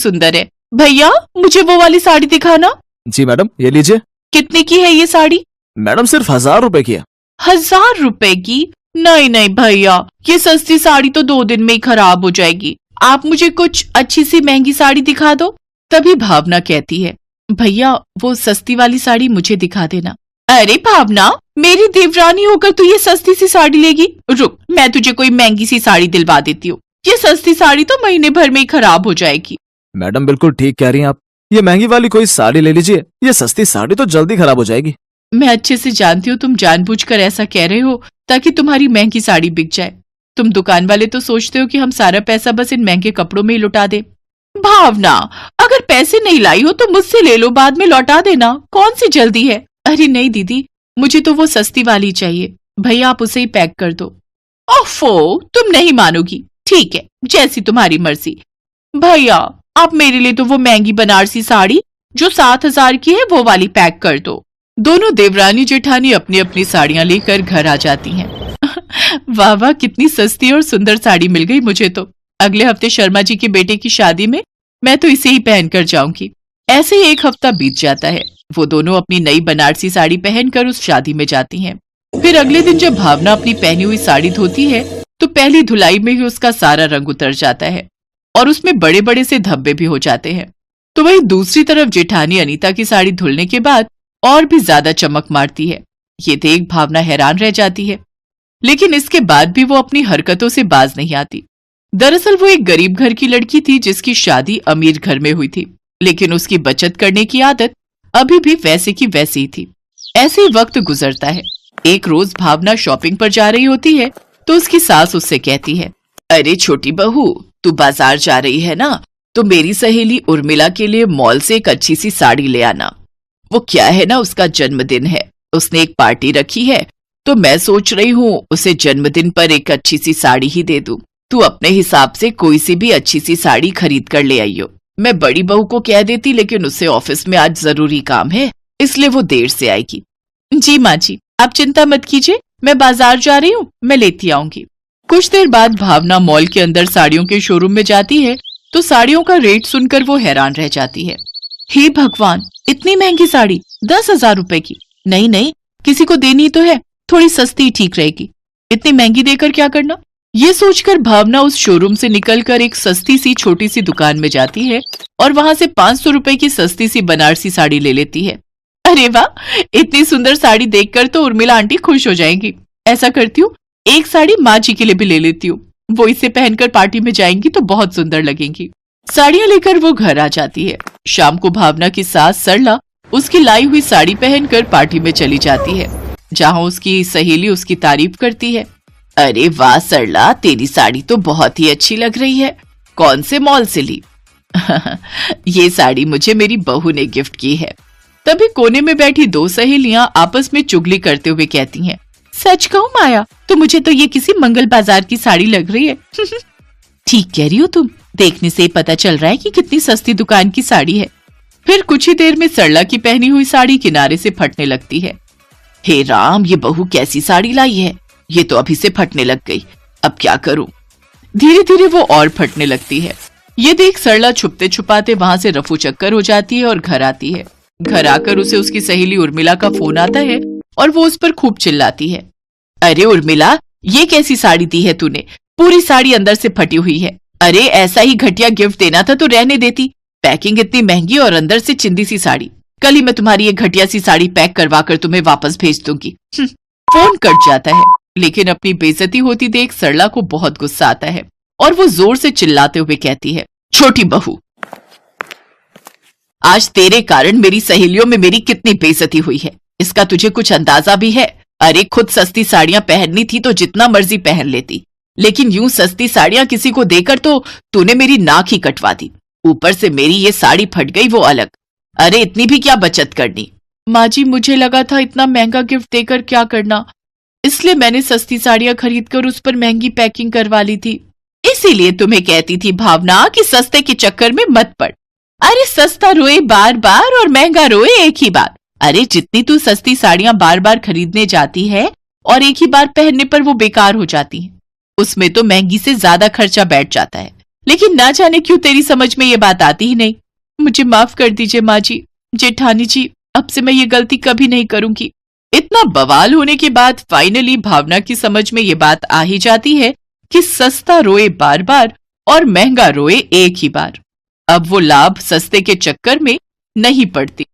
सुंदर है। भैया मुझे वो वाली साड़ी दिखाना। जी मैडम, ये लीजिए। कितने की है ये साड़ी? मैडम सिर्फ 1000 रुपए की है। 1000 रुपए की? नहीं नहीं भैया, ये सस्ती साड़ी तो 2 दिन में ही खराब हो जाएगी। आप मुझे कुछ अच्छी सी महंगी साड़ी दिखा दो। तभी भावना कहती है, भैया वो सस्ती वाली साड़ी मुझे दिखा देना। अरे भावना, मेरी देवरानी होकर तू ये सस्ती सी साड़ी लेगी? रुक, मैं तुझे कोई महंगी सी साड़ी दिलवा देती हूँ। ये सस्ती साड़ी तो महीने भर में ही खराब हो जाएगी। मैडम बिल्कुल ठीक कह रही हैं आप। ये महंगी वाली कोई साड़ी ले लीजिए, ये सस्ती साड़ी तो जल्दी खराब हो जाएगी। मैं अच्छे से जानती हूँ तुम जानबूझकर ऐसा कह रहे हो ताकि तुम्हारी महंगी साड़ी बिक जाए। तुम दुकान वाले तो सोचते हो कि हम सारा पैसा बस इन महंगे कपड़ों में ही लुटा दे। भावना, अगर पैसे नहीं लाई हो तो मुझसे ले लो, बाद में लौटा देना, कौन सी जल्दी है। अरे नहीं दीदी, मुझे तो वो सस्ती वाली चाहिए। भैया आप उसे ही पैक कर दो। ओफो, तुम नहीं मानोगी। ठीक है, जैसी तुम्हारी मर्जी। भैया आप मेरे लिए तो वो महंगी बनारसी साड़ी जो 7000 की है वो वाली पैक कर दो। दोनों देवरानी जेठानी अपनी अपनी साड़ियां लेकर घर आ जाती हैं। वाह वाह, कितनी सस्ती और सुंदर साड़ी मिल गई मुझे तो। अगले हफ्ते शर्मा जी के बेटे की शादी में मैं तो इसे ही पहनकर जाऊंगी। ऐसे ही 1 हफ्ता बीत जाता है। वो दोनों अपनी नई बनारसी साड़ी पहनकर उस शादी में जाती हैं। फिर अगले दिन जब भावना अपनी पहनी हुई साड़ी धोती है तो पहली धुलाई में ही उसका सारा रंग उतर जाता है और उसमें बड़े बड़े से धब्बे भी हो जाते हैं। तो वहीं दूसरी तरफ जेठानी अनीता की साड़ी धुलने के बाद और भी ज्यादा चमक मारती है। ये देख भावना हैरान रह जाती है, लेकिन इसके बाद भी वो अपनी हरकतों से बाज नहीं आती। दरअसल वो एक गरीब घर की लड़की थी जिसकी शादी अमीर घर में हुई थी, लेकिन उसकी बचत करने की आदत अभी भी वैसे की वैसी ही थी। ऐसे ही वक्त गुजरता है। एक रोज भावना शॉपिंग पर जा रही होती है तो उसकी सास उससे कहती है, अरे छोटी बहू, तू बाजार जा रही है ना, तो मेरी सहेली उर्मिला के लिए मॉल से एक अच्छी सी साड़ी ले आना। वो क्या है ना, उसका जन्मदिन है, उसने एक पार्टी रखी है, तो मैं सोच रही हूँ उसे जन्मदिन पर एक अच्छी सी साड़ी ही दे दूं। तू अपने हिसाब से कोई सी भी अच्छी सी साड़ी खरीद कर ले आइयो। मैं बड़ी बहू को कह देती, लेकिन उससे ऑफिस में आज जरूरी काम है, इसलिए वो देर से आएगी। जी माँ जी, आप चिंता मत कीजिए, मैं बाजार जा रही हूँ, मैं लेती आऊंगी। कुछ देर बाद भावना मॉल के अंदर साड़ियों के शोरूम में जाती है तो साड़ियों का रेट सुनकर वो हैरान रह जाती है। हे भगवान, इतनी महंगी साड़ी 10,000 रुपए की? नहीं नहीं, किसी को देनी तो है, थोड़ी सस्ती ठीक रहेगी, इतनी महंगी देकर क्या करना। ये सोचकर भावना उस शोरूम से निकलकर एक सस्ती सी छोटी सी दुकान में जाती है और वहां से 500 रुपए की सस्ती सी बनारसी साड़ी ले लेती है। अरे वाह, इतनी सुंदर साड़ी देखकर तो उर्मिला आंटी खुश हो जाएंगी। ऐसा करती हूँ, एक साड़ी माँ जी के लिए भी ले लेती हूँ, वो इसे पहनकर पार्टी में जाएंगी तो बहुत सुंदर लगेंगी। साड़ियां लेकर वो घर आ जाती है। शाम को भावना की सास सरला उसकी लाई हुई साड़ी पहनकर पार्टी में चली जाती है, जहां उसकी सहेली उसकी तारीफ करती है। अरे वाह सरला, तेरी साड़ी तो बहुत ही अच्छी लग रही है, कौन से मॉल से ली? ये साड़ी मुझे मेरी बहू ने गिफ्ट की है। तभी कोने में बैठी 2 सहेलियां आपस में चुगली करते हुए कहती हैं, सच कहूं माया, तो मुझे तो ये किसी मंगल बाजार की साड़ी लग रही है। ठीक कह रही हो तुम, देखने से पता चल रहा है कि कितनी सस्ती दुकान की साड़ी है। फिर कुछ ही देर में सरला की पहनी हुई साड़ी किनारे से फटने लगती है। हे राम, ये बहू कैसी साड़ी लाई है, ये तो अभी से फटने लग गई, अब क्या करूं। धीरे धीरे वो और फटने लगती है। ये देख सरला छुपते छुपाते वहां से रफू चक्कर हो जाती है और घर आती है। घर आकर उसे उसकी सहेली उर्मिला का फोन आता है और वो उस पर खूब चिल्लाती है, अरे उर्मिला, ये कैसी साड़ी दी है तूने, पूरी साड़ी अंदर से फटी हुई है। अरे ऐसा ही घटिया गिफ्ट देना था तो रहने देती, पैकिंग इतनी महंगी और अंदर से चिंदी सी साड़ी। कल ही मैं तुम्हारी ये घटिया सी साड़ी पैक करवा कर तुम्हें वापस भेज दूंगी। फोन कट जाता है, लेकिन अपनी बेइज्जती होती देख सरला को बहुत गुस्सा आता है और वो जोर से चिल्लाते हुए कहती है, छोटी बहू, आज तेरे कारण मेरी सहेलियों में मेरी कितनी बेइज्जती हुई है, इसका तुझे कुछ अंदाजा भी है? अरे खुद सस्ती साड़ियां पहननी थी तो जितना मर्जी पहन लेती, लेकिन यूं सस्ती साड़ियां किसी को देकर तो तूने मेरी नाक ही कटवा दी। ऊपर से मेरी ये साड़ी फट गई वो अलग। अरे इतनी भी क्या बचत करनी? माँ जी, मुझे लगा था इतना महंगा गिफ्ट देकर क्या करना, इसलिए मैंने सस्ती साड़ियां खरीदकर उस पर महंगी पैकिंग करवा ली थी। इसीलिए तुम्हें कहती थी भावना कि सस्ते के चक्कर में मत पड़। अरे सस्ता रोए बार बार और महंगा रोए एक ही बार। अरे जितनी तू सस्ती साड़ियां बार बार खरीदने जाती है और एक ही बार पहनने पर वो बेकार हो जाती हैं, उसमें तो महंगी से ज्यादा खर्चा बैठ जाता है। लेकिन ना जाने क्यों तेरी समझ में ये बात आती ही नहीं। मुझे माफ कर दीजिए माँ जी, जेठानी जी, अब से मैं ये गलती कभी नहीं करूंगी। इतना बवाल होने के बाद फाइनली भावना की समझ में ये बात आ ही जाती है कि सस्ता रोए बार बार और महंगा रोए एक ही बार। अब वो लाभ सस्ते के चक्कर में नहीं पड़ती।